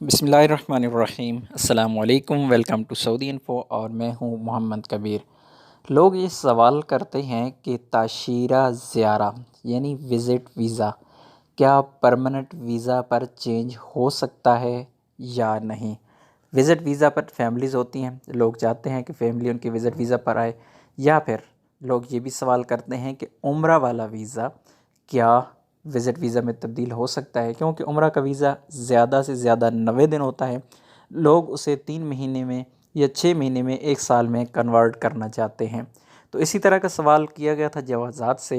बिस्मिल्लाहिर्रहमानिर्रहीम। अस्सलाम वालेकुम। वेलकम टू सऊदी इन्फो और मैं हूँ मोहम्मद कबीर। लोग ये सवाल करते हैं कि ताशीरा ज़ियारा यानी विज़िट वीज़ा क्या परमानेंट वीज़ा पर चेंज हो सकता है या नहीं। विज़िट वीज़ा पर फैमिलीज़ होती हैं, लोग चाहते हैं कि फ़ैमिली उनके विज़िट वीज़ा पर आए, या फिर लोग ये भी सवाल करते हैं कि उम्रा वाला वीज़ा क्या विज़िट वीज़ा में तब्दील हो सकता है, क्योंकि उम्रा का वीज़ा ज़्यादा से ज़्यादा 90 दिन होता है। लोग उसे 3 महीने में या 6 महीने में 1 साल में कन्वर्ट करना चाहते हैं। तो इसी तरह का सवाल किया गया था जवाज़ात से।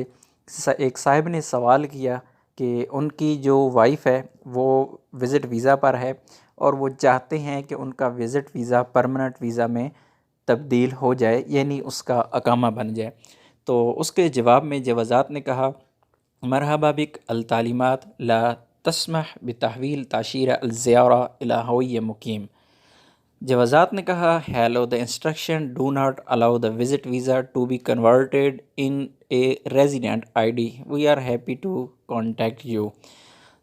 एक साहिब ने सवाल किया कि उनकी जो वाइफ़ है वो विज़िट वीज़ा पर है और वो चाहते हैं कि उनका विज़िट वीज़ा परमानेंट वीज़ा में तब्दील हो जाए, यानी उसका अकामा बन जाए। तो उसके जवाब में जवाज़ात ने कहा, मरहबा बिक अल-तालीमात ला तस्मह बितहवील ताशीरा अल-ज़ियारा इला हवय्य मुकीम। जवाज़ात ने कहा, hello, the instruction do not allow the visit visa to be converted in a resident ID, we are happy to contact you.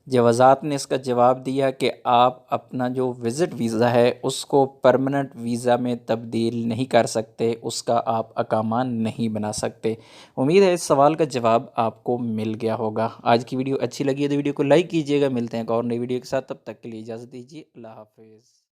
जवाज़ात ने इसका जवाब दिया कि आप अपना जो विज़िट वीज़ा है उसको परमानेंट वीज़ा में तब्दील नहीं कर सकते, उसका आप अकामा नहीं बना सकते। उम्मीद है इस सवाल का जवाब आपको मिल गया होगा। आज की वीडियो अच्छी लगी है तो वीडियो को लाइक कीजिएगा। मिलते हैं एक और नई वीडियो के साथ, तब तक के लिए इजाज़त दीजिए। अल्लाह हाफ़िज़।